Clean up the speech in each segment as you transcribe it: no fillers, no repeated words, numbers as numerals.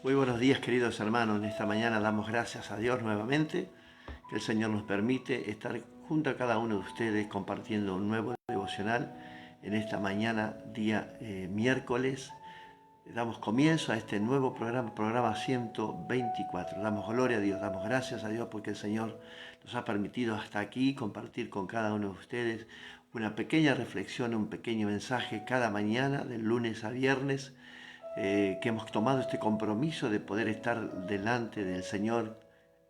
Muy buenos días, queridos hermanos. En esta mañana damos gracias a Dios nuevamente, que el Señor nos permite estar junto a cada uno de ustedes compartiendo un nuevo devocional en esta mañana, día miércoles. Damos comienzo a este nuevo programa 124. Damos gloria a Dios, damos gracias a Dios porque el Señor nos ha permitido hasta aquí compartir con cada uno de ustedes una pequeña reflexión, un pequeño mensaje cada mañana, de lunes a viernes, que hemos tomado este compromiso de poder estar delante del Señor,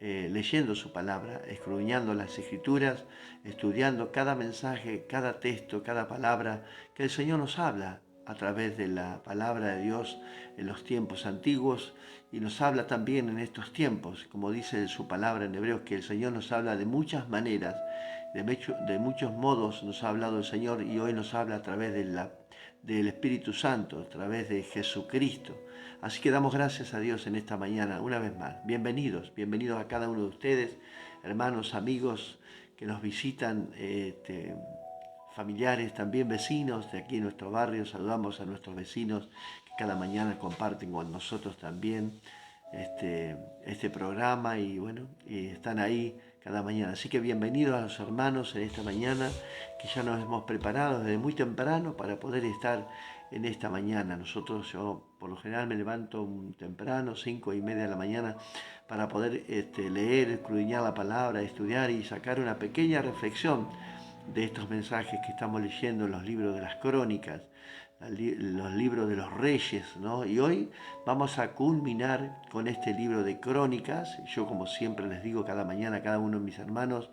leyendo su palabra, escudriñando las escrituras, estudiando cada mensaje, cada texto, cada palabra que el Señor nos habla a través de la palabra de Dios en los tiempos antiguos y nos habla también en estos tiempos, como dice su palabra en Hebreos, que el Señor nos habla de muchas maneras, de muchos modos nos ha hablado el Señor y hoy nos habla a través del Espíritu Santo, a través de Jesucristo. Así que damos gracias a Dios en esta mañana, una vez más. Bienvenidos a cada uno de ustedes, hermanos, amigos que nos visitan, familiares, también vecinos de aquí en nuestro barrio. Saludamos a nuestros vecinos que cada mañana comparten con nosotros también este programa y bueno, y están ahí cada mañana. Así que bienvenidos a los hermanos en esta mañana, que ya nos hemos preparado desde muy temprano para poder estar en esta mañana. Yo por lo general me levanto temprano, 5:30 de la mañana, para poder leer, escudriñar la palabra, estudiar y sacar una pequeña reflexión de estos mensajes que estamos leyendo en los libros de las crónicas, los libros de los reyes, ¿no? Y hoy vamos a culminar con este libro de crónicas. Yo, como siempre les digo cada mañana a cada uno de mis hermanos,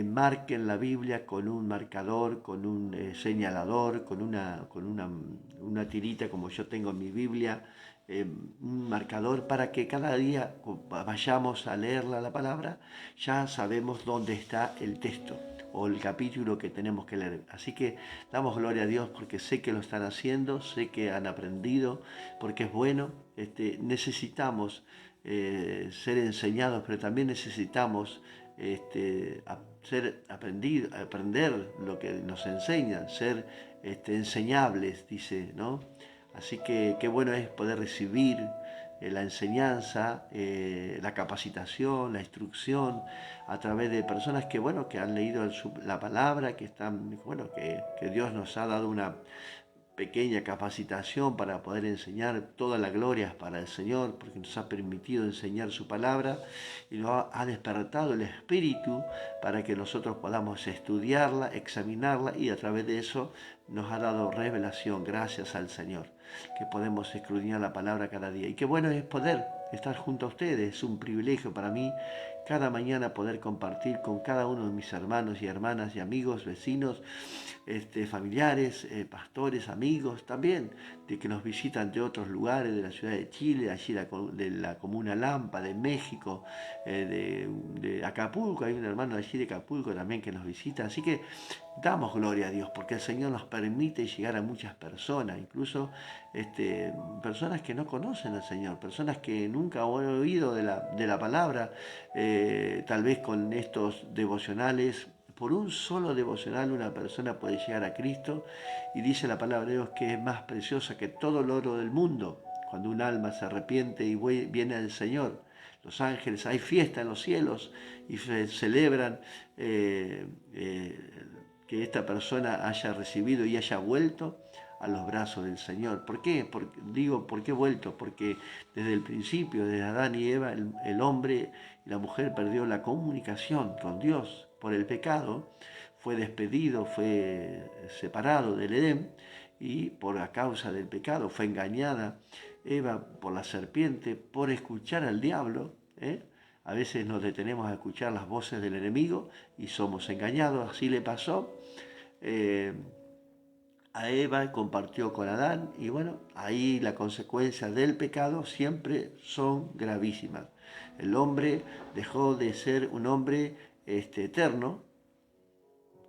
marquen la Biblia con un marcador, con un señalador, con una tirita como yo tengo en mi Biblia, un marcador para que cada día vayamos a leerla la palabra, ya sabemos dónde está el texto o el capítulo que tenemos que leer. Así que damos gloria a Dios porque sé que lo están haciendo, sé que han aprendido, porque es bueno. Necesitamos ser enseñados, pero también necesitamos aprender lo que nos enseñan, ser enseñables, dice, ¿no? Así que qué bueno es poder recibir la enseñanza, la capacitación, la instrucción a través de personas que, bueno, que han leído la palabra, que están, bueno, que Dios nos ha dado una pequeña capacitación para poder enseñar. Toda la gloria es para el Señor, porque nos ha permitido enseñar su palabra y nos ha despertado el espíritu para que nosotros podamos estudiarla, examinarla, y a través de eso nos ha dado revelación. Gracias al Señor, que podemos escudriñar la palabra cada día. Y qué bueno es poder estar junto a ustedes. Es un privilegio para mí cada mañana poder compartir con cada uno de mis hermanos y hermanas y amigos, vecinos, familiares, pastores, amigos también, de que nos visitan de otros lugares, de la ciudad de Chile, allí de la comuna Lampa, de México, de Acapulco. Hay un hermano de allí de Acapulco también que nos visita. Así que damos gloria a Dios porque el Señor nos permite llegar a muchas personas, incluso personas que no conocen al Señor, personas que nunca han oído de la palabra. Tal vez con estos devocionales, por un solo devocional, una persona puede llegar a Cristo, y dice la palabra de Dios que es más preciosa que todo el oro del mundo cuando un alma se arrepiente y viene al Señor. Los ángeles, hay fiesta en los cielos y se celebran que esta persona haya recibido y haya vuelto a los brazos del Señor. ¿Por qué? ¿Por qué vuelto? Porque desde el principio, desde Adán y Eva, el hombre y la mujer perdió la comunicación con Dios por el pecado, fue despedido, fue separado del Edén, y por la causa del pecado fue engañada Eva por la serpiente, por escuchar al diablo. A veces nos detenemos a escuchar las voces del enemigo y somos engañados. Así le pasó eh, a Eva, compartió con Adán, y bueno, ahí las consecuencias del pecado siempre son gravísimas. El hombre dejó de ser un hombre eterno.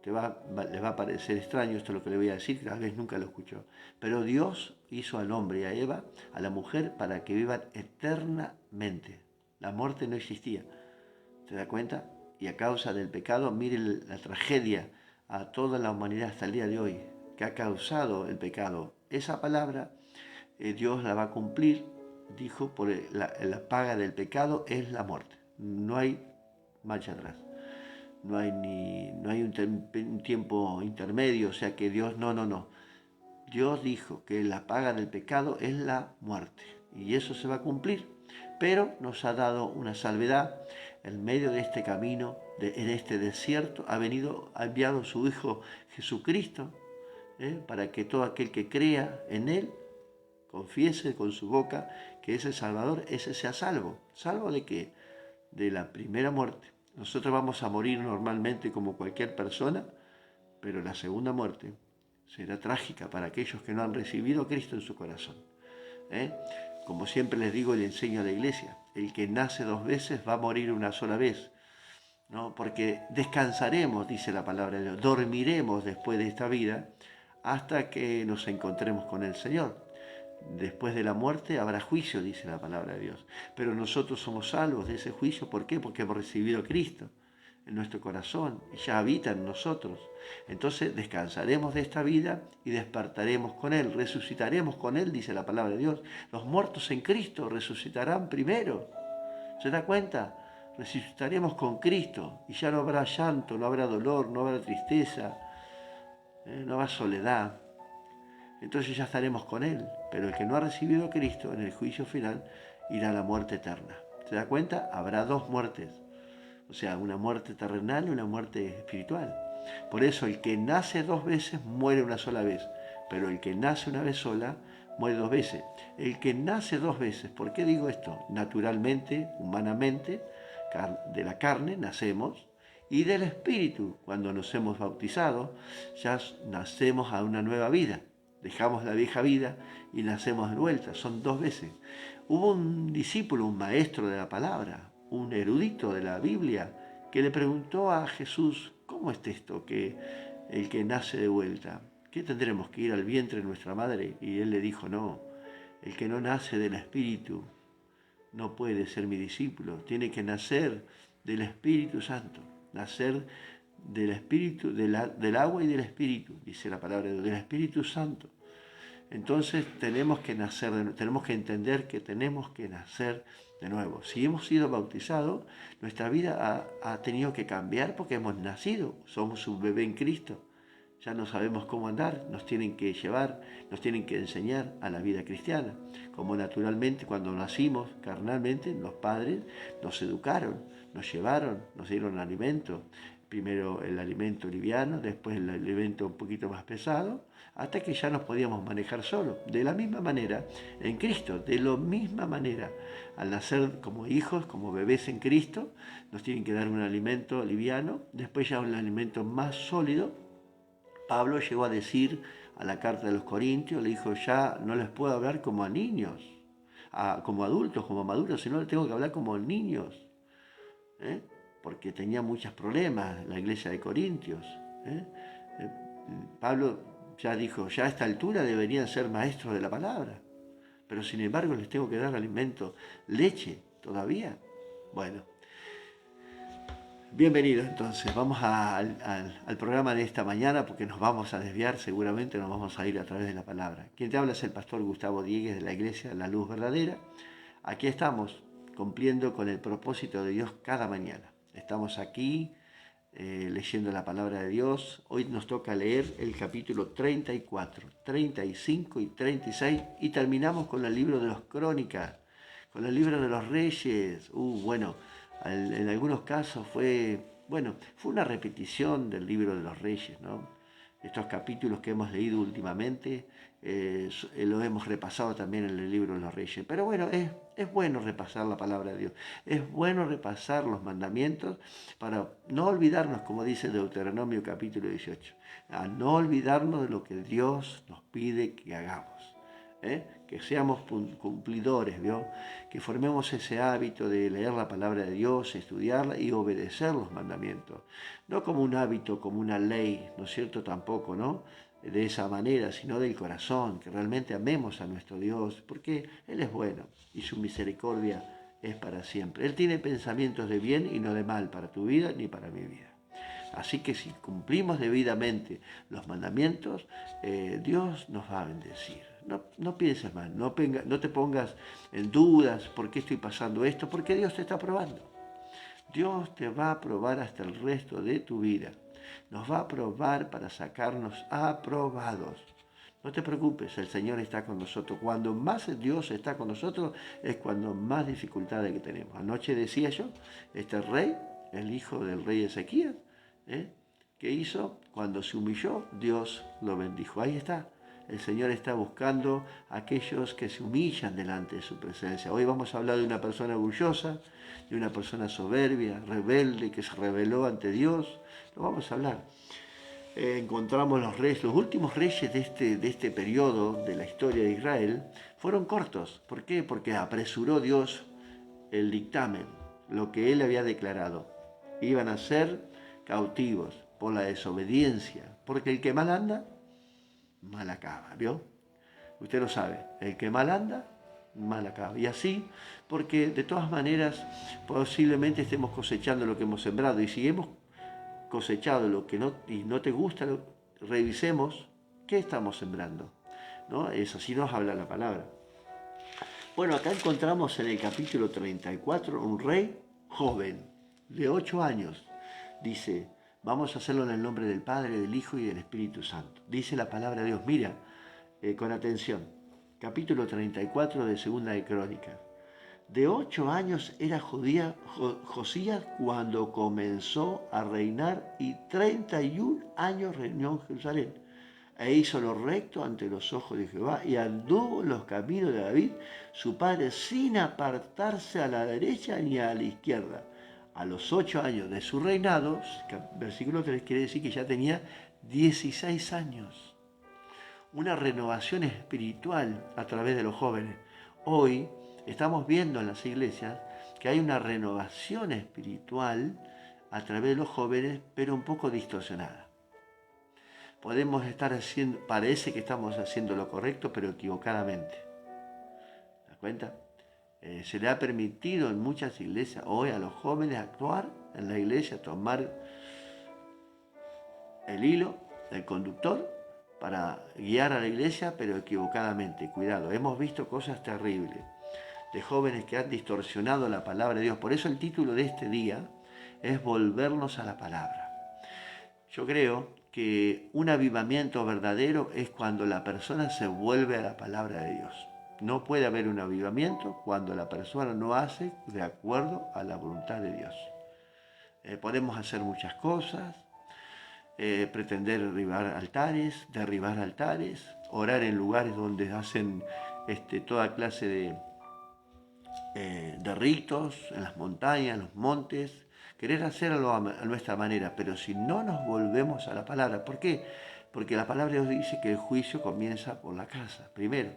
Les va a parecer extraño esto lo que le voy a decir, tal vez nunca lo escuchó, pero Dios hizo al hombre y a Eva, a la mujer, para que vivan eternamente. La muerte no existía, ¿te das cuenta? Y a causa del pecado, miren la tragedia a toda la humanidad hasta el día de hoy, que ha causado el pecado. Esa palabra Dios la va a cumplir dijo, la paga del pecado es la muerte. No hay marcha atrás. No hay un tiempo intermedio, o sea que Dios, no. Dios dijo que la paga del pecado es la muerte. Y eso se va a cumplir. Pero nos ha dado una salvedad en medio de este camino, en este desierto. Ha enviado a su Hijo Jesucristo, para que todo aquel que crea en Él, confiese con su boca que es el Salvador, ese sea salvo. ¿Salvo de qué? De la primera muerte. Nosotros vamos a morir normalmente como cualquier persona, pero la segunda muerte será trágica para aquellos que no han recibido a Cristo en su corazón. Como siempre les digo y le enseño a la iglesia, el que nace 2 veces va a morir una sola vez, ¿no? Porque descansaremos, dice la palabra de Dios, dormiremos después de esta vida hasta que nos encontremos con el Señor. Después de la muerte habrá juicio, dice la palabra de Dios. Pero nosotros somos salvos de ese juicio. ¿Por qué? Porque hemos recibido a Cristo en nuestro corazón. Ya habita en nosotros. Entonces descansaremos de esta vida y despertaremos con Él. Resucitaremos con Él, dice la palabra de Dios. Los muertos en Cristo resucitarán primero. ¿Se da cuenta? Resucitaremos con Cristo y ya no habrá llanto, no habrá dolor, no habrá tristeza, no habrá soledad. Entonces ya estaremos con Él. Pero el que no ha recibido a Cristo en el juicio final irá a la muerte eterna. ¿Se da cuenta? Habrá 2 muertes. O sea, una muerte terrenal y una muerte espiritual. Por eso el que nace 2 veces muere una sola vez. Pero el que nace una vez sola muere 2 veces. El que nace 2 veces, ¿por qué digo esto? Naturalmente, humanamente, de la carne nacemos. Y del espíritu, cuando nos hemos bautizado, ya nacemos a una nueva vida. Dejamos la vieja vida y nacemos de vuelta. Son 2 veces. Hubo un discípulo, un maestro de la palabra, un erudito de la Biblia, que le preguntó a Jesús, ¿cómo es esto que el que nace de vuelta? ¿Qué tendremos que ir al vientre de nuestra madre? Y él le dijo, no, el que no nace del Espíritu no puede ser mi discípulo. Tiene que nacer del Espíritu Santo, nacer del Espíritu, del agua y del Espíritu, dice la palabra de Dios, del Espíritu Santo. Entonces tenemos que entender que tenemos que nacer de nuevo. Si hemos sido bautizados, nuestra vida ha tenido que cambiar porque hemos nacido, somos un bebé en Cristo. Ya no sabemos cómo andar, nos tienen que llevar, nos tienen que enseñar a la vida cristiana. Como naturalmente cuando nacimos carnalmente, los padres nos educaron, nos llevaron, nos dieron alimento. Primero el alimento liviano, después el alimento un poquito más pesado, hasta que ya nos podíamos manejar solos. De la misma manera, en Cristo, de la misma manera, al nacer como hijos, como bebés en Cristo, nos tienen que dar un alimento liviano, después ya un alimento más sólido. Pablo llegó a decir a la carta de los Corintios, le dijo, ya no les puedo hablar como a niños, como adultos, como maduros, sino les tengo que hablar como niños, porque tenía muchos problemas la iglesia de Corintios. Pablo ya dijo, ya a esta altura deberían ser maestros de la palabra, pero sin embargo les tengo que dar alimento, leche todavía. Bueno, bienvenidos entonces, vamos al programa de esta mañana porque nos vamos a desviar, seguramente nos vamos a ir a través de la palabra. Quien te habla es el pastor Gustavo Diegues de la iglesia La Luz Verdadera. Aquí estamos cumpliendo con el propósito de Dios cada mañana. Estamos aquí leyendo la palabra de Dios. Hoy nos toca leer el capítulo 34, 35 y 36 y terminamos con el libro de los Crónicas, con el libro de los Reyes. Bueno, en algunos casos fue una repetición del libro de los Reyes, ¿no? Estos capítulos que hemos leído últimamente lo hemos repasado también en el libro de los Reyes. Pero bueno, es bueno repasar la palabra de Dios. Es bueno repasar los mandamientos para no olvidarnos, como dice Deuteronomio capítulo 18, a no olvidarnos de lo que Dios nos pide que hagamos. Que seamos cumplidores, ¿vio? Que formemos ese hábito de leer la palabra de Dios, estudiarla y obedecer los mandamientos. No como un hábito, como una ley, ¿no es cierto? Tampoco, ¿no? De esa manera, sino del corazón, que realmente amemos a nuestro Dios, porque Él es bueno y su misericordia es para siempre. Él tiene pensamientos de bien y no de mal para tu vida ni para mi vida. Así que si cumplimos debidamente los mandamientos, Dios nos va a bendecir. no pienses mal, no te pongas en dudas por qué estoy pasando esto, porque Dios te está probando. Dios te va a probar hasta el resto de tu vida. Nos va a probar para sacarnos aprobados. No te preocupes, el Señor está con nosotros. Cuando más Dios está con nosotros es cuando más dificultades que tenemos. Anoche decía yo, este rey, el hijo del rey Ezequías, ¿qué hizo? Cuando se humilló, Dios lo bendijo. Ahí está. El Señor está buscando a aquellos que se humillan delante de su presencia. Hoy vamos a hablar de una persona orgullosa, de una persona soberbia, rebelde, que se rebeló ante Dios. Lo vamos a hablar. Encontramos los reyes, los últimos reyes de este periodo de la historia de Israel fueron cortos. ¿Por qué? Porque apresuró Dios el dictamen, lo que él había declarado. Iban a ser cautivos por la desobediencia, porque el que mal anda, mal acaba, ¿vio? Usted lo sabe, el que mal anda, mal acaba. Y así, porque de todas maneras posiblemente estemos cosechando lo que hemos sembrado, y si hemos cosechado lo que no te gusta, revisemos qué estamos sembrando, ¿no? Es así nos habla la palabra. Bueno, acá encontramos en el capítulo 34 un rey joven, de 8 años. Dice, vamos a hacerlo en el nombre del Padre, del Hijo y del Espíritu Santo. Dice la palabra de Dios, mira, con atención, capítulo 34 de Segunda de Crónicas. De 8 años era Josías cuando comenzó a reinar y 31 años reinó en Jerusalén. E hizo lo recto ante los ojos de Jehová y anduvo en los caminos de David, su padre, sin apartarse a la derecha ni a la izquierda. A los 8 años de su reinado, versículo 3 quiere decir que ya tenía 16 años. Una renovación espiritual a través de los jóvenes. Hoy estamos viendo en las iglesias que hay una renovación espiritual a través de los jóvenes, pero un poco distorsionada. Podemos estar haciendo, parece que estamos haciendo lo correcto, pero equivocadamente. ¿Te das cuenta? Se le ha permitido en muchas iglesias hoy a los jóvenes actuar en la iglesia, tomar el hilo, el conductor, para guiar a la iglesia, pero equivocadamente. Cuidado, hemos visto cosas terribles de jóvenes que han distorsionado la palabra de Dios. Por eso el título de este día es volvernos a la palabra. Yo creo que un avivamiento verdadero es cuando la persona se vuelve a la palabra de Dios. No puede haber un avivamiento cuando la persona no hace de acuerdo a la voluntad de Dios. Podemos hacer muchas cosas, pretender derribar altares, orar en lugares donde hacen toda clase de ritos, en las montañas, en los montes, querer hacerlo a nuestra manera, pero si no nos volvemos a la palabra, ¿por qué? Porque la palabra de Dios dice que el juicio comienza por la casa, primero.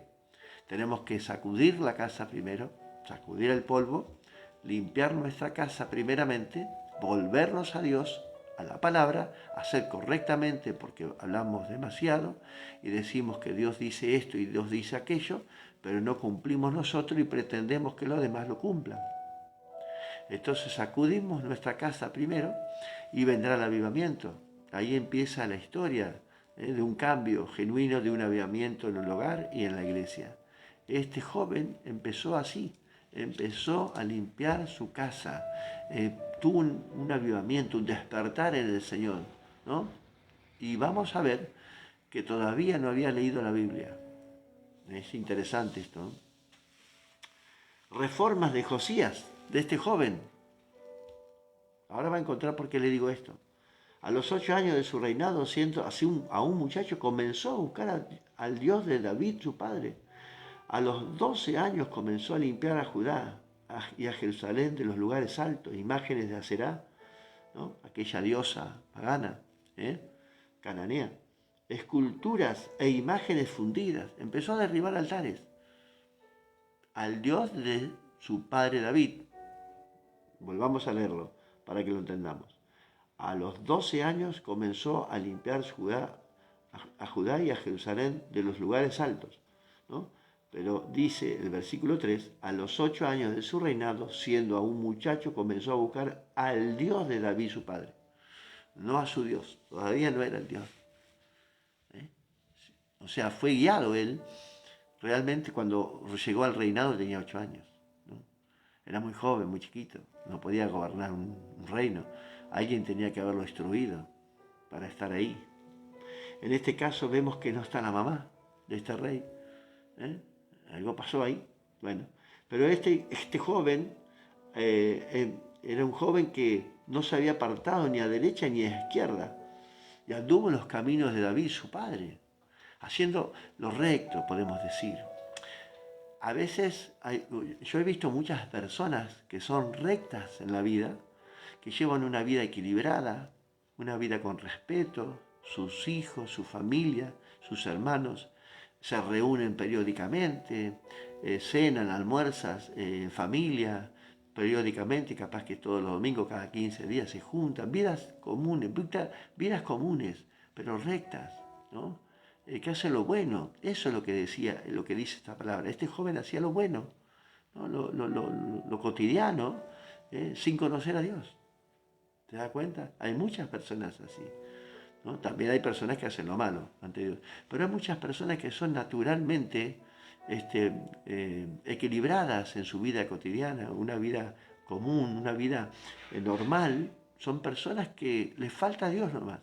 Tenemos que sacudir la casa primero, sacudir el polvo, limpiar nuestra casa primeramente, volvernos a Dios, a la palabra, hacer correctamente porque hablamos demasiado y decimos que Dios dice esto y Dios dice aquello, pero no cumplimos nosotros y pretendemos que los demás lo cumplan. Entonces sacudimos nuestra casa primero y vendrá el avivamiento. Ahí empieza la historia de un cambio genuino, de un avivamiento en el hogar y en la iglesia. Este joven empezó así, empezó a limpiar su casa, tuvo un avivamiento, un despertar en el Señor, ¿no? Y vamos a ver que todavía no había leído la Biblia. Es interesante esto, ¿no? Reformas de Josías, de este joven. Ahora va a encontrar por qué le digo esto. A los 8 años de su reinado, siendo así a un muchacho, comenzó a buscar al Dios de David, su padre. A los 12 años comenzó a limpiar a Judá y a Jerusalén de los lugares altos, imágenes de Aserá, ¿no? Aquella diosa pagana, cananea, esculturas e imágenes fundidas. Empezó a derribar altares al Dios de su padre David. Volvamos a leerlo para que lo entendamos. A los 12 años comenzó a limpiar a Judá y a Jerusalén de los lugares altos, ¿no? Pero dice el versículo 3, a los 8 años de su reinado, siendo aún muchacho, comenzó a buscar al Dios de David su padre. No a su Dios, todavía no era el Dios. O sea, fue guiado él realmente cuando llegó al reinado tenía 8 años, ¿no? Era muy joven, muy chiquito, no podía gobernar un reino. Alguien tenía que haberlo instruido para estar ahí. En este caso vemos que no está la mamá de este rey. ¿Eh? Algo pasó ahí. Bueno, pero este joven era un joven que no se había apartado ni a derecha ni a izquierda. Y anduvo en los caminos de David, su padre, haciendo lo recto, podemos decir. A veces yo he visto muchas personas que son rectas en la vida, que llevan una vida equilibrada, una vida con respeto, sus hijos, su familia, sus hermanos, se reúnen periódicamente, cenan, almuerzas en familia, periódicamente, capaz que todos los domingos, cada 15 días se juntan, vidas comunes, pero rectas, ¿no? Que hace lo bueno, eso es lo que decía, lo que dice esta palabra. Este joven hacía lo bueno, ¿no? Lo cotidiano, sin conocer a Dios. ¿Te das cuenta? Hay muchas personas así, ¿no? También hay personas que hacen lo malo ante Dios. Pero hay muchas personas que son naturalmente equilibradas en su vida cotidiana, una vida común, una vida normal. Son personas que les falta a Dios nomás,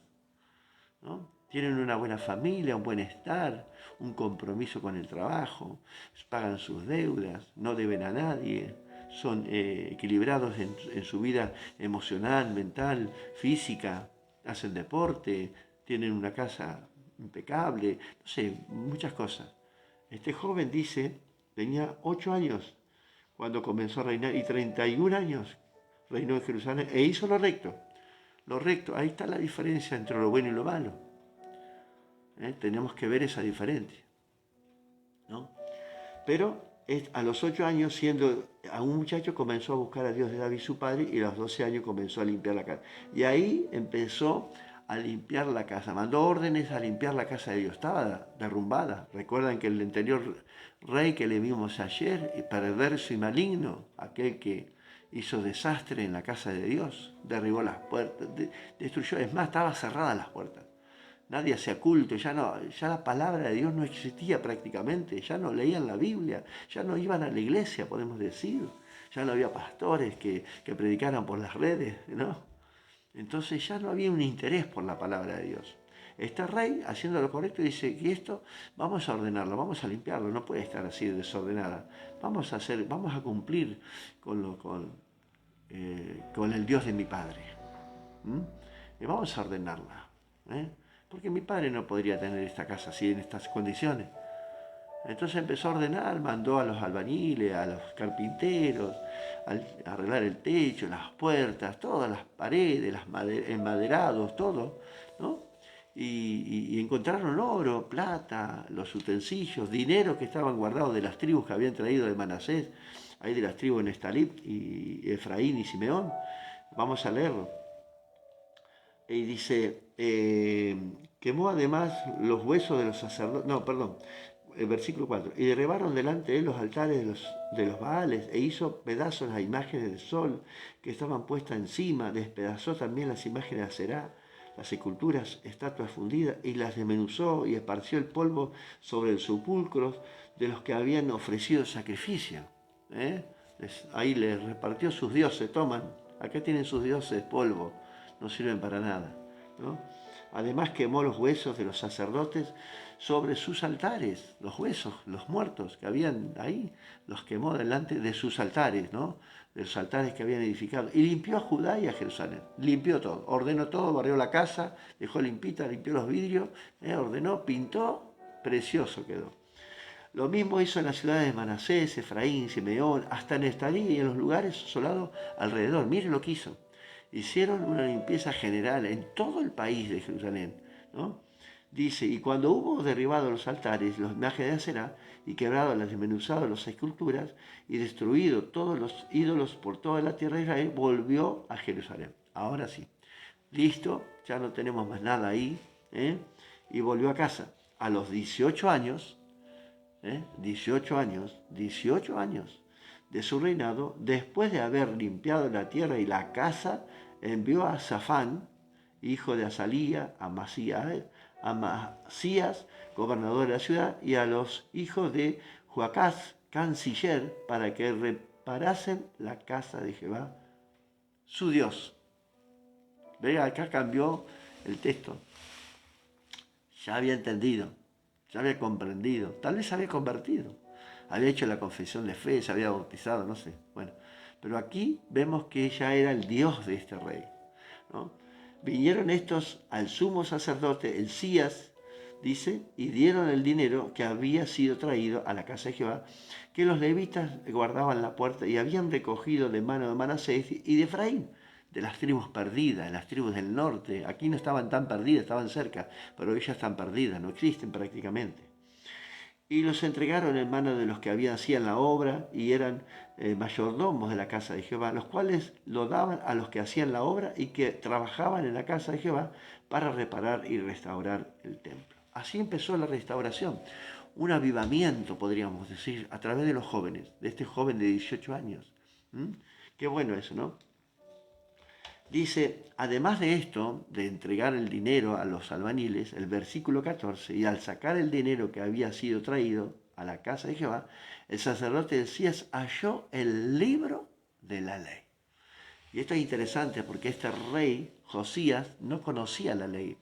¿no? Tienen una buena familia, un buen estar, un compromiso con el trabajo, pagan sus deudas, no deben a nadie, son equilibrados en su vida emocional, mental, física, hacen deporte, tienen una casa impecable, no sé, muchas cosas. Este joven dice, tenía 8 años cuando comenzó a reinar y 31 años reinó en Jerusalén e hizo lo recto. Lo recto, ahí está la diferencia entre lo bueno y lo malo. Tenemos que ver esa diferencia, ¿no? Pero a los 8 años, siendo a un muchacho, comenzó a buscar a Dios de David su padre, y a los 12 años comenzó a limpiar la casa. Y ahí empezó a limpiar la casa, mandó órdenes a limpiar la casa de Dios. Estaba derrumbada. Recuerdan que el anterior rey que le vimos ayer, perverso y maligno, aquel que hizo desastre en la casa de Dios, derribó las puertas, destruyó, es más, estaban cerradas las puertas. Nadie hacía culto, ya la palabra de Dios no existía prácticamente, ya no leían la Biblia, ya no iban a la iglesia, podemos decir, ya no había pastores que predicaran por las redes, ¿no? Entonces ya no había un interés por la palabra de Dios. Este rey, haciendo lo correcto, dice que esto vamos a ordenarlo, vamos a limpiarlo, no puede estar así desordenada. Vamos a cumplir con el Dios de mi padre. Y vamos a ordenarla. Porque mi padre no podría tener esta casa así, en estas condiciones. Entonces empezó a ordenar, mandó a los albañiles, a los carpinteros, a arreglar el techo, las puertas, todas las paredes, enmaderados, todo, ¿no? Y encontraron oro, plata, los utensilios, dinero que estaban guardados de las tribus que habían traído de Manasés, ahí de las tribus de Nestalí y Efraín y Simeón. Vamos a leerlo. Y dice, quemó además los huesos de los sacerdotes, no, perdón, el versículo 4, y derribaron delante de él los altares de los Baales, e hizo pedazos las imágenes del sol que estaban puestas encima, despedazó también las imágenes de Aserá, las esculturas, estatuas fundidas, y las desmenuzó y esparció el polvo sobre el sepulcro de los que habían ofrecido sacrificio. Ahí les repartió sus dioses, toman, acá tienen sus dioses polvo, no sirven para nada, ¿no? Además quemó los huesos de los sacerdotes sobre sus altares, los huesos, los muertos que habían ahí, los quemó delante de sus altares, ¿no? De los altares que habían edificado. Y limpió a Judá y a Jerusalén, limpió todo, ordenó todo, barrió la casa, dejó limpita, limpió los vidrios, ordenó, pintó, precioso quedó. Lo mismo hizo en las ciudades de Manasés, Efraín, Simeón, hasta en Nestalí y en los lugares asolados alrededor. Miren lo que hizo. Hicieron una limpieza general en todo el país de Jerusalén, ¿no? Dice, y cuando hubo derribado los altares, los imágenes de Aserá, y quebrado las desmenuzado las esculturas, y destruido todos los ídolos por toda la tierra de Israel, volvió a Jerusalén. Ahora sí, listo, ya no tenemos más nada ahí, y volvió a casa. A los 18 años, 18 años de su reinado, después de haber limpiado la tierra y la casa, envió a Safán, hijo de Azalía, a Masías, gobernador de la ciudad, y a los hijos de Joacás, canciller, para que reparasen la casa de Jehová, su Dios. Ve, acá cambió el texto. Ya había entendido, ya había comprendido, tal vez se había convertido, había hecho la confesión de fe, se había bautizado, no sé. Bueno, pero aquí vemos que ya era el Dios de este rey, ¿no? Vinieron estos al sumo sacerdote, Elías, dice, y dieron el dinero que había sido traído a la casa de Jehová, que los levitas guardaban la puerta y habían recogido de mano de Manasés y de Efraín, de las tribus perdidas, las tribus del norte. Aquí no estaban tan perdidas, estaban cerca, pero ellas están perdidas, no existen prácticamente. Y los entregaron en manos de los que hacían la obra y eran mayordomos de la casa de Jehová, los cuales lo daban a los que hacían la obra y que trabajaban en la casa de Jehová para reparar y restaurar el templo. Así empezó la restauración, un avivamiento, podríamos decir, a través de los jóvenes, de este joven de 18 años. Qué bueno eso, ¿no? Dice, además de esto, de entregar el dinero a los albañiles, el versículo 14, y al sacar el dinero que había sido traído a la casa de Jehová, el sacerdote Elías halló el libro de la ley. Y esto es interesante porque este rey, Josías, no conocía la ley.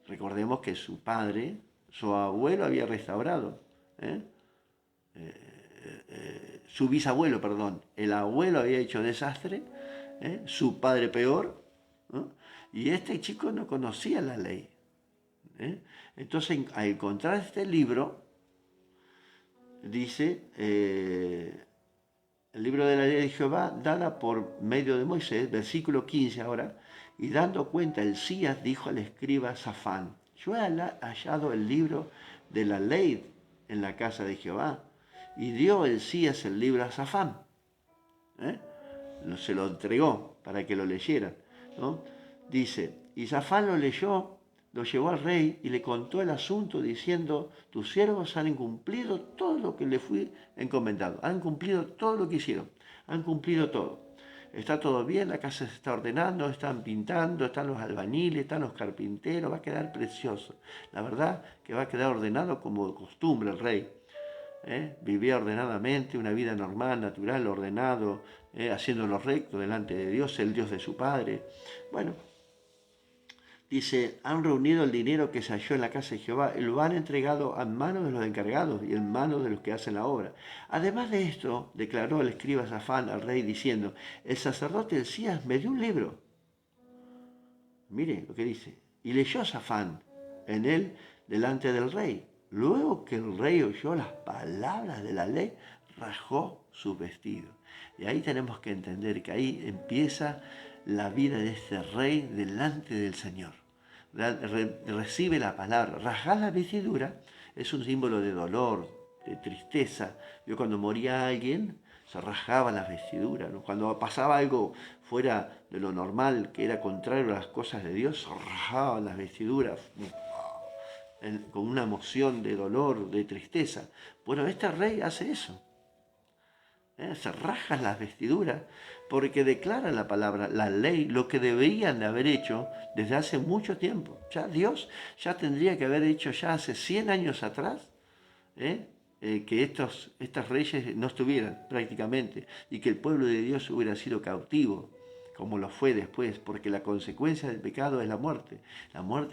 Recordemos que su padre, su abuelo había restaurado, su bisabuelo, perdón, el abuelo había hecho desastre, su padre peor, ¿no? Y este chico no conocía la ley. Entonces, al encontrar este libro, dice, el libro de la ley de Jehová, dada por medio de Moisés, versículo 15 ahora, y dando cuenta Elías dijo al escriba Safán, yo he hallado el libro de la ley en la casa de Jehová. Y dio Elías el libro a Safán. Se lo entregó para que lo leyera, ¿no? Dice, y Safán lo leyó, lo llevó al rey y le contó el asunto diciendo, tus siervos han cumplido todo lo que le fui encomendado, han cumplido todo lo que hicieron, han cumplido todo. Está todo bien, la casa se está ordenando, están pintando, están los albañiles, están los carpinteros, va a quedar precioso. La verdad que va a quedar ordenado como de costumbre el rey. Vivía ordenadamente, una vida normal, natural, ordenado, haciendo lo recto delante de Dios, el Dios de su Padre. Bueno, dice, han reunido el dinero que se halló en la casa de Jehová y lo han entregado a manos de los encargados y en manos de los que hacen la obra. Además de esto, declaró el escriba Safán al rey diciendo, el sacerdote Elías me dio un libro. Mire lo que dice. Y leyó Safán en él delante del rey. Luego que el rey oyó las palabras de la ley, rasgó su vestido. Y ahí tenemos que entender que ahí empieza la vida de este rey delante del Señor. Recibe la palabra. Rasgar la vestidura es un símbolo de dolor, de tristeza. Yo cuando moría alguien, se rasgaban las vestiduras, ¿no? Cuando pasaba algo fuera de lo normal, que era contrario a las cosas de Dios, se rasgaban las vestiduras con una emoción de dolor, de tristeza. Bueno, este rey hace eso. Se rasgan las vestiduras porque declara la palabra, la ley, lo que deberían de haber hecho desde hace mucho tiempo. Ya Dios ya tendría que haber hecho ya hace 100 años atrás, que estos reyes no estuvieran prácticamente y que el pueblo de Dios hubiera sido cautivo, como lo fue después, porque la consecuencia del pecado es la muerte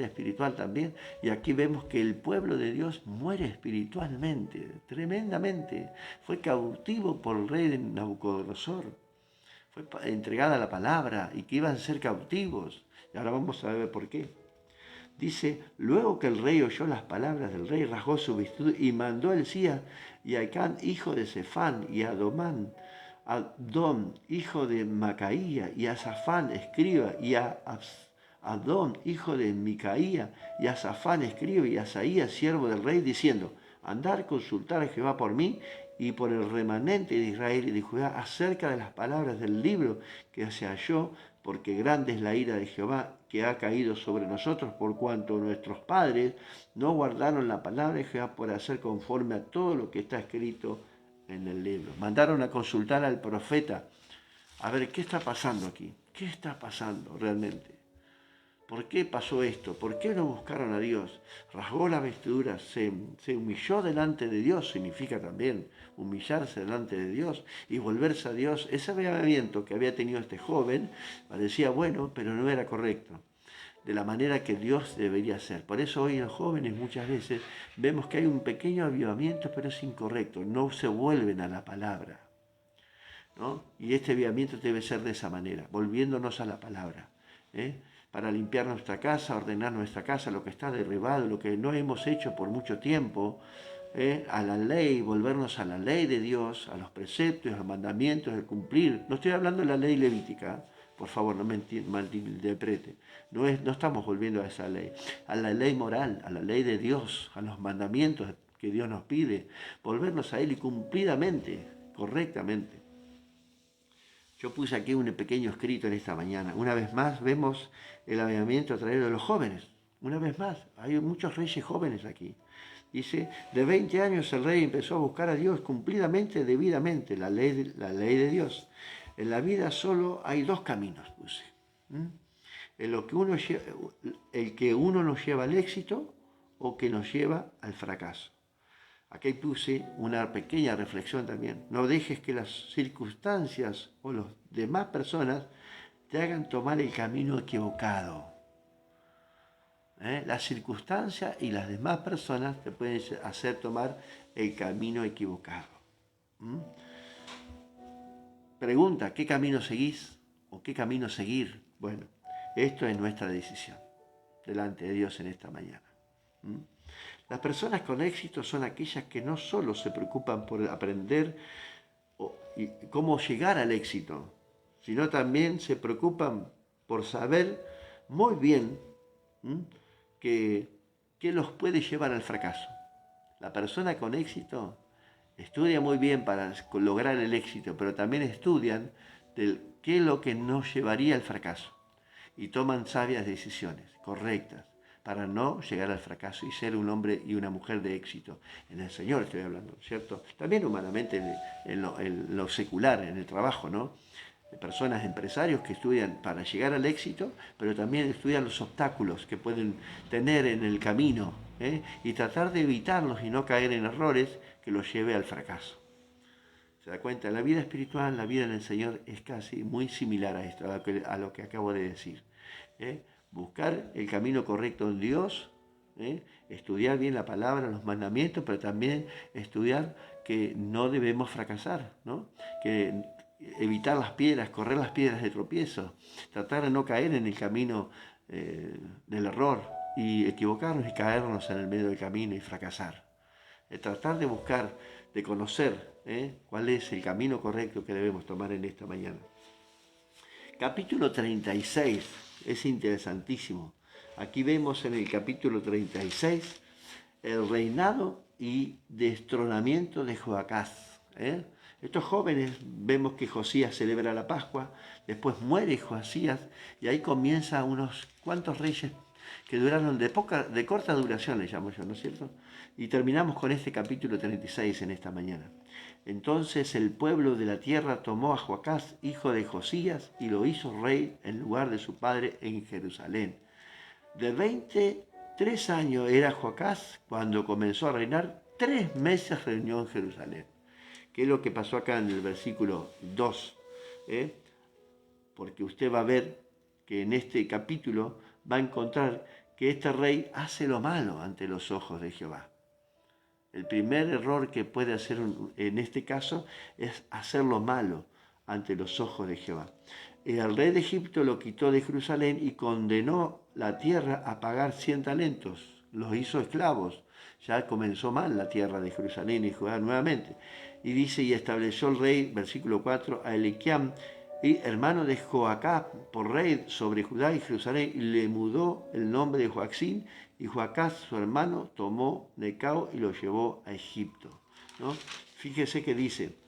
espiritual también. Y aquí vemos que el pueblo de Dios muere espiritualmente, tremendamente. Fue cautivo por el rey de Nabucodonosor. Fue entregada la palabra y que iban a ser cautivos. Y ahora vamos a ver por qué. Dice, luego que el rey oyó las palabras del rey, rasgó su vestido y mandó a Elías y a Acán, hijo de Sefán, y a Adón, hijo de Macaía, y a Safán, escriba, y a Adón, hijo de Micaía, y a Safán, escriba, y a Asaías, siervo del rey, diciendo, andar, consultar a Jehová por mí y por el remanente de Israel y de Judá acerca de las palabras del libro que se halló, porque grande es la ira de Jehová que ha caído sobre nosotros, por cuanto nuestros padres no guardaron la palabra de Jehová por hacer conforme a todo lo que está escrito en el libro. Mandaron a consultar al profeta, a ver qué está pasando aquí, qué está pasando realmente. ¿Por qué pasó esto? ¿Por qué no buscaron a Dios? Rasgó las vestiduras, se humilló delante de Dios, significa también humillarse delante de Dios y volverse a Dios. Ese avivamiento que había tenido este joven parecía bueno, pero no era correcto, de la manera que Dios debería ser. Por eso hoy en los jóvenes muchas veces vemos que hay un pequeño avivamiento, pero es incorrecto, no se vuelven a la palabra, ¿no? Y este avivamiento debe ser de esa manera, volviéndonos a la palabra, ¿eh? Para limpiar nuestra casa, ordenar nuestra casa, lo que está derribado, lo que no hemos hecho por mucho tiempo, a la ley, volvernos a la ley de Dios, a los preceptos, a los mandamientos, de cumplir. No estoy hablando de la ley levítica, por favor, no me malinterprete. No estamos volviendo a esa ley, a la ley moral, a la ley de Dios, a los mandamientos que Dios nos pide, volvernos a Él y cumplidamente, correctamente. Yo puse aquí un pequeño escrito en esta mañana. Una vez más vemos el avivamiento a través de los jóvenes. Una vez más, hay muchos reyes jóvenes aquí. Dice, de 20 años el rey empezó a buscar a Dios cumplidamente, debidamente, la ley de Dios. En la vida solo hay dos caminos, puse. El que uno nos lleva al éxito o que nos lleva al fracaso. Aquí puse una pequeña reflexión también. No dejes que las circunstancias o las demás personas te hagan tomar el camino equivocado. Las circunstancias y las demás personas te pueden hacer tomar el camino equivocado. Pregunta, ¿qué camino seguís o qué camino seguir? Bueno, esto es nuestra decisión delante de Dios en esta mañana. Las personas con éxito son aquellas que no solo se preocupan por aprender cómo llegar al éxito, sino también se preocupan por saber muy bien qué los puede llevar al fracaso. La persona con éxito estudia muy bien para lograr el éxito, pero también estudian qué es lo que nos llevaría al fracaso y toman sabias decisiones correctas para no llegar al fracaso y ser un hombre y una mujer de éxito. En el Señor estoy hablando, ¿cierto? También humanamente en lo secular, en el trabajo, ¿no? De personas, empresarios que estudian para llegar al éxito, pero también estudian los obstáculos que pueden tener en el camino, y tratar de evitarlos y no caer en errores que los lleve al fracaso. ¿Se da cuenta? La vida espiritual, la vida en el Señor es casi muy similar a esto, a lo que acabo de decir. Buscar el camino correcto en Dios, estudiar bien la palabra, los mandamientos, pero también estudiar que no debemos fracasar, ¿no? Que evitar las piedras, correr las piedras de tropiezo, tratar de no caer en el camino del error y equivocarnos y caernos en el medio del camino y fracasar. Tratar de buscar, de conocer cuál es el camino correcto que debemos tomar en esta mañana. Capítulo 36, es interesantísimo. Aquí vemos en el capítulo 36 el reinado y destronamiento de Joacás. Estos jóvenes, vemos que Josías celebra la Pascua, después muere Josías y ahí comienza unos cuantos reyes que duraron de corta duración, le llamo yo, ¿no es cierto? Y terminamos con este capítulo 36 en esta mañana. Entonces el pueblo de la tierra tomó a Joacás, hijo de Josías, y lo hizo rey en lugar de su padre en Jerusalén. De 23 años era Joacás cuando comenzó a reinar, 3 meses reinó en Jerusalén. ¿Qué es lo que pasó acá en el versículo 2? Porque usted va a ver que en este capítulo va a encontrar que este rey hace lo malo ante los ojos de Jehová. El primer error que puede hacer en este caso es hacer lo malo ante los ojos de Jehová. El rey de Egipto lo quitó de Jerusalén y condenó la tierra a pagar 100 talentos. Los hizo esclavos. Ya comenzó mal la tierra de Jerusalén y Judá nuevamente. Y dice, y estableció el rey, versículo 4, a Eliquiam, y hermano de Joacás, por rey sobre Judá y Jerusalén, y le mudó el nombre de Joaczín, y Joacás, su hermano, tomó Necao y lo llevó a Egipto, ¿no? Fíjese que dice,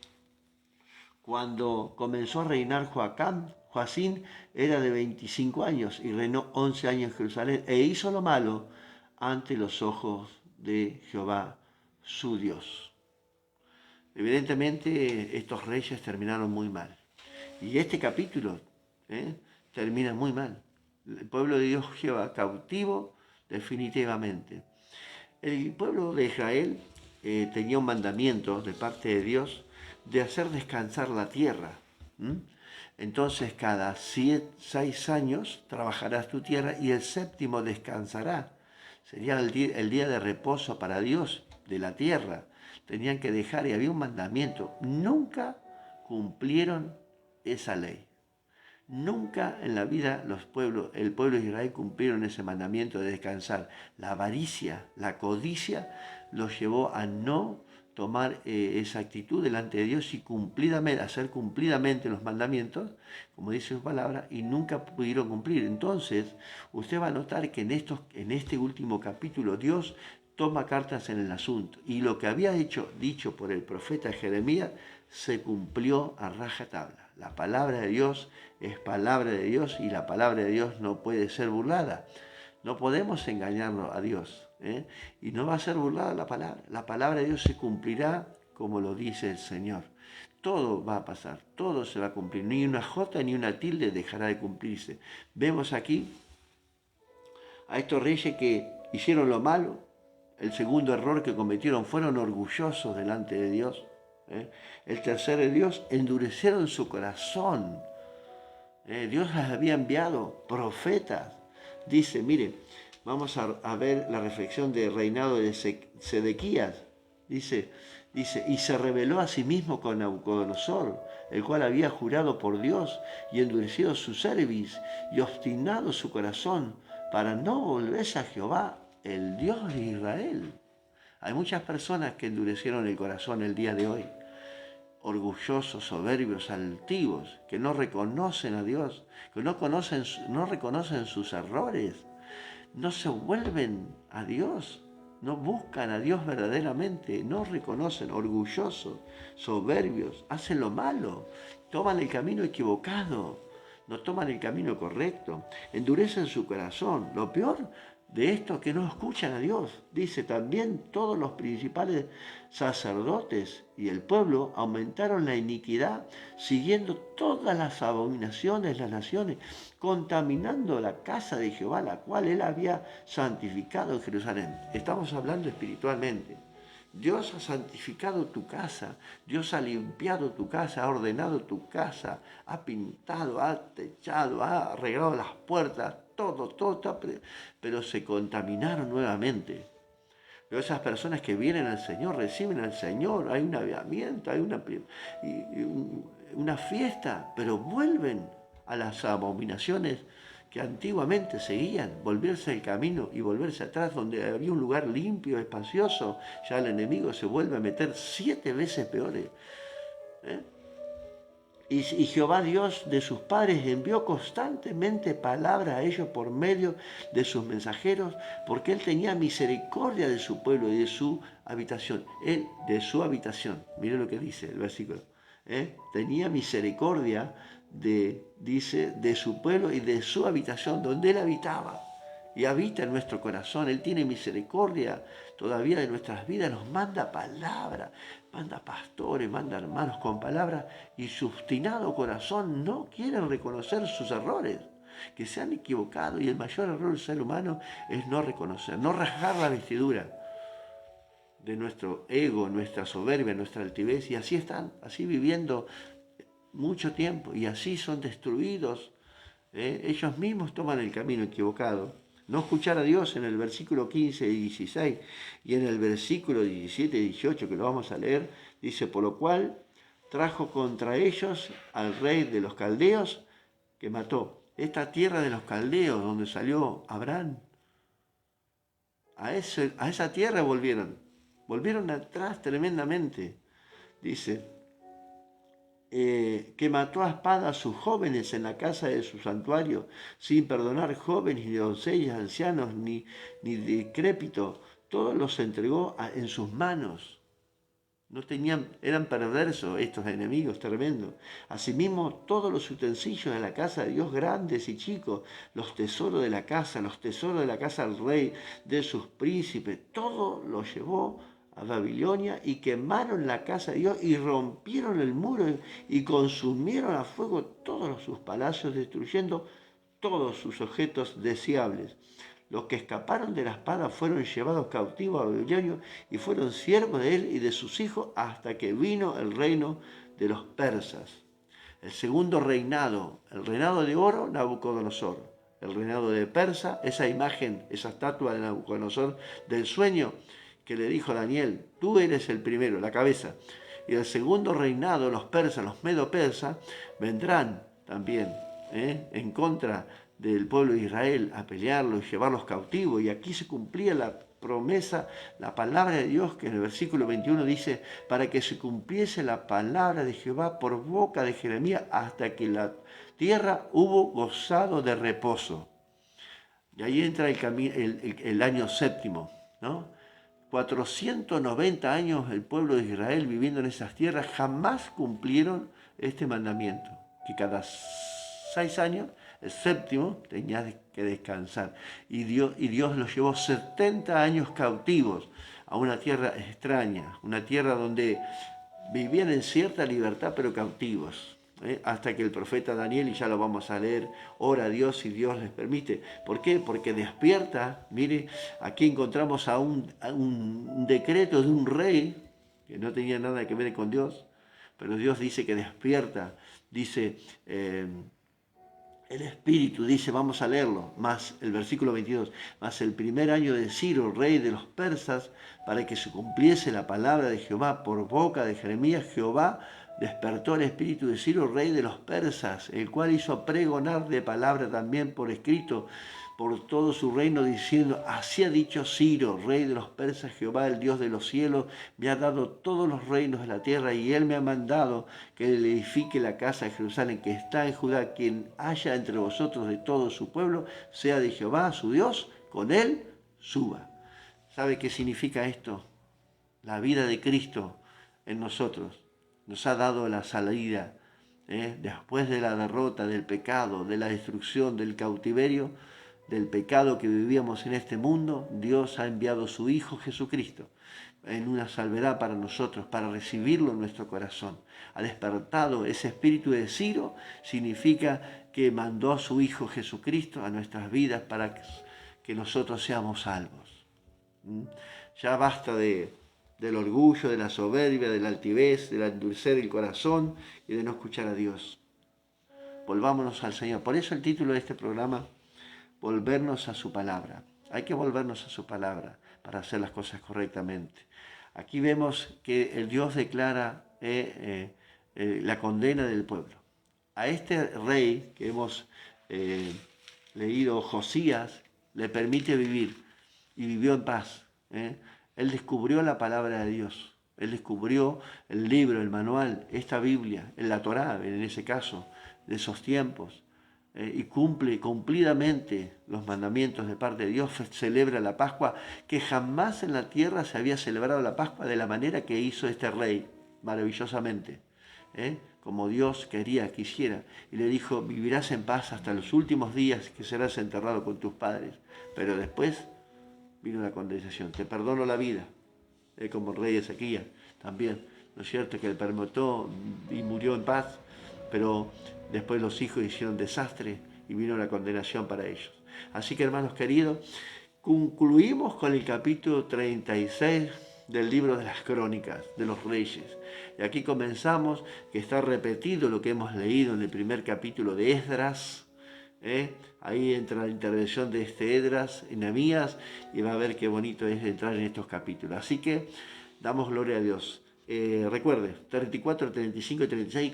cuando comenzó a reinar Joacín era de 25 años y reinó 11 años en Jerusalén e hizo lo malo ante los ojos de Jehová, su Dios. Evidentemente estos reyes terminaron muy mal. Y este capítulo termina muy mal. El pueblo de Dios lleva cautivo definitivamente. El pueblo de Israel tenía un mandamiento de parte de Dios de hacer descansar la tierra. ¿M? Entonces cada 6 años trabajarás tu tierra y el séptimo descansará. Sería el día de reposo para Dios de la tierra. Tenían que dejar y había un mandamiento. Nunca cumplieron esa ley. Nunca en la vida el pueblo de Israel cumplieron ese mandamiento de descansar. La avaricia, la codicia los llevó a no tomar esa actitud delante de Dios y hacer cumplidamente los mandamientos, como dice su palabra, y nunca pudieron cumplir. Entonces, usted va a notar que en este último capítulo Dios toma cartas en el asunto. Y lo que había dicho por el profeta Jeremías se cumplió a rajatabla. La palabra de Dios es palabra de Dios y la palabra de Dios no puede ser burlada. No podemos engañarnos a Dios. Y no va a ser burlada la palabra. La palabra de Dios se cumplirá como lo dice el Señor. Todo va a pasar, todo se va a cumplir. Ni una jota ni una tilde dejará de cumplirse. Vemos aquí a estos reyes que hicieron lo malo. El segundo error que cometieron, fueron orgullosos delante de Dios. El tercer de Dios, endurecieron su corazón. Dios les había enviado profetas. Dice, mire, vamos a ver la reflexión del reinado de Sedequías. Dice, y se rebeló a sí mismo con Nabucodonosor, el cual había jurado por Dios y endurecido su cerviz y obstinado su corazón para no volverse a Jehová, el Dios de Israel. Hay muchas personas que endurecieron el corazón el día de hoy, orgullosos, soberbios, altivos, que no reconocen a Dios, que no reconocen sus errores, no se vuelven a Dios, no buscan a Dios verdaderamente, no reconocen, orgullosos, soberbios, hacen lo malo, toman el camino equivocado, no toman el camino correcto, endurecen su corazón. Lo peor de esto es que no escuchan a Dios. Dice también, todos los principales sacerdotes y el pueblo aumentaron la iniquidad, siguiendo todas las abominaciones de las naciones, contaminando la casa de Jehová, la cual él había santificado en Jerusalén. Estamos hablando espiritualmente. Dios ha santificado tu casa, Dios ha limpiado tu casa, ha ordenado tu casa, ha pintado, ha techado, ha arreglado las puertas, todo, pero se contaminaron nuevamente. Pero esas personas que vienen al Señor, reciben al Señor, hay un avivamiento, hay una fiesta, pero vuelven a las abominaciones que antiguamente seguían, volverse el camino y volverse atrás, donde había un lugar limpio, espacioso, ya el enemigo se vuelve a meter 7 veces peores. Y Jehová Dios de sus padres envió constantemente palabra a ellos por medio de sus mensajeros, porque él tenía misericordia de su pueblo y de su habitación. Él, de su habitación, mire lo que dice el versículo. Tenía misericordia de su pueblo y de su habitación, donde él habitaba. Y habita en nuestro corazón. Él tiene misericordia todavía de nuestras vidas. Nos manda palabra, manda pastores, manda hermanos con palabra. Y su obstinado corazón no quiere reconocer sus errores, que se han equivocado. Y el mayor error del ser humano es no reconocer, no rasgar la vestidura de nuestro ego, nuestra soberbia, nuestra altivez. Y así están, así viviendo mucho tiempo. Y así son destruidos. Ellos mismos toman el camino equivocado. No escuchar a Dios en el versículo 15 y 16 y en el versículo 17 y 18 que lo vamos a leer, dice, por lo cual trajo contra ellos al rey de los caldeos que mató. Esta tierra de los caldeos donde salió Abraham, a esa tierra volvieron atrás tremendamente. Dice, que mató a espada a sus jóvenes en la casa de su santuario, sin perdonar jóvenes, ni doncellas, ancianos, ni decrépitos, todos los entregó en sus manos. Eran perversos estos enemigos tremendos. Asimismo, todos los utensilios de la casa de Dios, grandes y chicos, los tesoros de la casa del rey, de sus príncipes, todo lo llevó a Babilonia y quemaron la casa de Dios y rompieron el muro y consumieron a fuego todos sus palacios, destruyendo todos sus objetos deseables. Los que escaparon de la espada fueron llevados cautivos a Babilonia y fueron siervos de él y de sus hijos hasta que vino el reino de los persas. El segundo reinado, el reinado de oro, Nabucodonosor. El reinado de Persa, esa imagen, esa estatua de Nabucodonosor del sueño que le dijo a Daniel, tú eres el primero, la cabeza. Y el segundo reinado, los persas, los medo-persas, vendrán también en contra del pueblo de Israel a pelearlos y llevarlos cautivos. Y aquí se cumplía la promesa, la palabra de Dios, que en el versículo 21 dice, para que se cumpliese la palabra de Jehová por boca de Jeremías hasta que la tierra hubo gozado de reposo. Y ahí entra el año séptimo, ¿no? 490 años el pueblo de Israel viviendo en esas tierras jamás cumplieron este mandamiento, que cada 6 años, el séptimo, tenía que descansar. Y Dios los llevó 70 años cautivos a una tierra extraña, una tierra donde vivían en cierta libertad pero cautivos. Hasta que el profeta Daniel, y ya lo vamos a leer, ora a Dios y Dios les permite. ¿Por qué? Porque despierta, mire, aquí encontramos a un decreto de un rey que no tenía nada que ver con Dios, pero Dios dice que despierta, dice, el Espíritu dice, vamos a leerlo, más el versículo 22, más el primer año de Ciro, rey de los persas, para que se cumpliese la palabra de Jehová por boca de Jeremías, Jehová despertó el espíritu de Ciro, rey de los persas, el cual hizo pregonar de palabra también por escrito por todo su reino, diciendo, así ha dicho Ciro, rey de los persas, Jehová, el Dios de los cielos, me ha dado todos los reinos de la tierra, y él me ha mandado que le edifique la casa de Jerusalén, que está en Judá, quien haya entre vosotros de todo su pueblo, sea de Jehová, su Dios, con él suba. ¿Sabe qué significa esto? La vida de Cristo en nosotros nos ha dado la salida, después de la derrota, del pecado, de la destrucción, del cautiverio, del pecado que vivíamos en este mundo. Dios ha enviado a su Hijo Jesucristo en una salvedad para nosotros, para recibirlo en nuestro corazón. Ha despertado ese espíritu de Ciro, significa que mandó a su Hijo Jesucristo a nuestras vidas para que nosotros seamos salvos. Ya basta del orgullo, de la soberbia, de la altivez, del endulcer el corazón y de no escuchar a Dios. Volvámonos al Señor. Por eso el título de este programa, volvernos a su palabra. Hay que volvernos a su palabra para hacer las cosas correctamente. Aquí vemos que el Dios declara la condena del pueblo. A este rey que hemos leído, Josías, le permite vivir y vivió en paz. Él descubrió la palabra de Dios. Él descubrió el libro, el manual, esta Biblia, en la Torá, en ese caso, de esos tiempos. Y cumple cumplidamente los mandamientos de parte de Dios, celebra la Pascua, que jamás en la tierra se había celebrado la Pascua de la manera que hizo este rey, maravillosamente, como Dios quería que hiciera. Y le dijo, vivirás en paz hasta los últimos días que serás enterrado con tus padres. Pero después vino la condenación, te perdono la vida, como el rey Ezequías también, ¿no es cierto? Que él permitió y murió en paz, pero después los hijos hicieron desastre y vino la condenación para ellos. Así que, hermanos queridos, concluimos con el capítulo 36 del libro de las crónicas de los reyes. Y aquí comenzamos, que está repetido lo que hemos leído en el primer capítulo de Esdras. Ahí entra la intervención de este Esdras, Nehemías, y va a ver qué bonito es entrar en estos capítulos. Así que damos gloria a Dios. Recuerde, 34, 35 y 36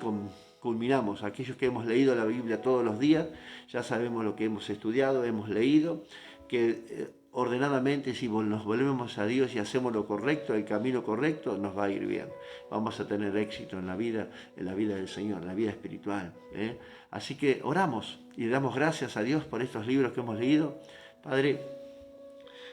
culminamos. Aquellos que hemos leído la Biblia todos los días, ya sabemos lo que hemos estudiado, hemos leído, que ordenadamente, si nos volvemos a Dios y hacemos lo correcto, el camino correcto, nos va a ir bien. Vamos a tener éxito en la vida del Señor, en la vida espiritual. Así que oramos y damos gracias a Dios por estos libros que hemos leído. Padre,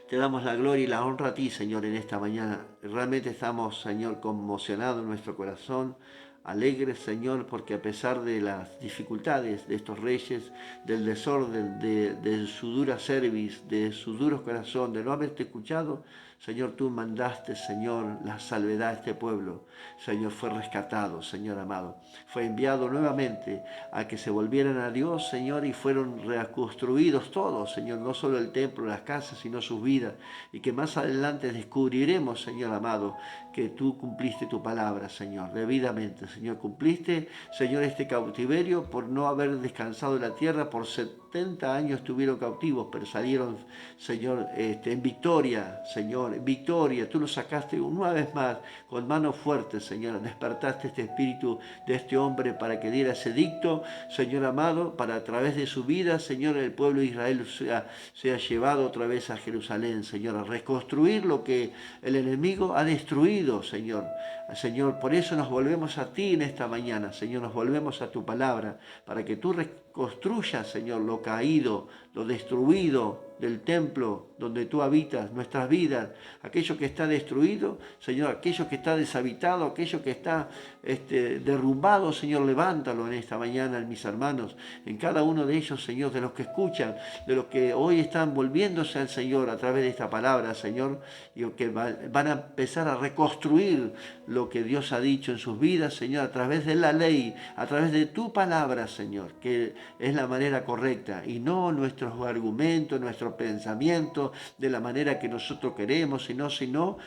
te damos la gloria y la honra a ti, Señor, en esta mañana. Realmente estamos, Señor, conmocionados en nuestro corazón, alegres, Señor, porque a pesar de las dificultades de estos reyes, del desorden, de su dura cerviz, de su duro corazón, de no haberte escuchado, Señor, tú mandaste, Señor, la salvedad a este pueblo. Señor, fue rescatado, Señor amado. Fue enviado nuevamente a que se volvieran a Dios, Señor, y fueron reconstruidos todos, Señor, no solo el templo, las casas, sino sus vidas. Y que más adelante descubriremos, Señor amado, que tú cumpliste tu palabra, Señor, debidamente. Señor, cumpliste, Señor, este cautiverio por no haber descansado en la tierra. Por 70 años estuvieron cautivos, pero salieron, Señor, en victoria, Señor, en victoria. Tú los sacaste una vez más con mano fuerte, Señor. Despertaste este espíritu de este hombre para que diera ese dicto, Señor amado, para a través de su vida, Señor, el pueblo de Israel sea llevado otra vez a Jerusalén, Señor, a reconstruir lo que el enemigo ha destruido, Señor. Señor, por eso nos volvemos a ti en esta mañana, Señor, nos volvemos a tu palabra, para que tú reconstruyas, Señor, lo caído, lo destruido del templo donde tú habitas, nuestras vidas, aquello que está destruido, Señor, aquello que está deshabitado, aquello que está derrumbado, Señor, levántalo en esta mañana, mis hermanos, en cada uno de ellos, Señor, de los que escuchan, de los que hoy están volviéndose al Señor a través de esta palabra, Señor, y que van a empezar a reconstruir lo que Dios ha dicho en sus vidas, Señor, a través de la ley, a través de tu palabra, Señor, que es la manera correcta, y no nuestros argumentos, nuestros pensamientos, de la manera que nosotros queremos, sino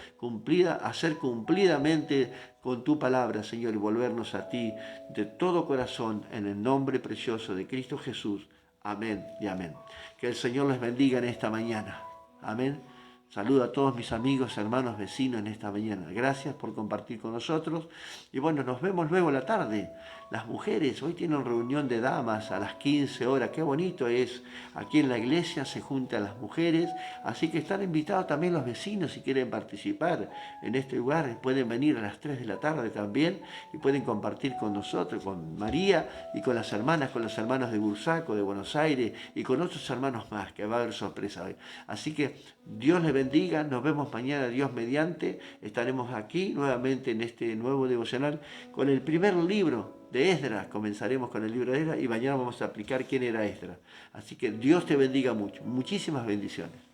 hacer cumplidamente con tu palabra, Señor, y volvernos a ti de todo corazón, en el nombre precioso de Cristo Jesús. Amén y amén. Que el Señor les bendiga en esta mañana. Amén. Saludo a todos mis amigos, hermanos, vecinos en esta mañana. Gracias por compartir con nosotros. Y bueno, nos vemos luego a la tarde. Las mujeres hoy tienen reunión de damas a las 15 horas. Qué bonito es. Aquí en la iglesia se juntan las mujeres. Así que están invitados también los vecinos si quieren participar en este lugar. Pueden venir a las 3 de la tarde también y pueden compartir con nosotros, con María y con las hermanas, con los hermanos de Bursaco, de Buenos Aires y con otros hermanos más, que va a haber sorpresa hoy. Así que Dios les bendiga, nos vemos mañana, Dios mediante. Estaremos aquí nuevamente en este nuevo devocional con el primer libro de Esdras. Comenzaremos con el libro de Esdras y mañana vamos a aplicar quién era Esdras. Así que Dios te bendiga mucho. Muchísimas bendiciones.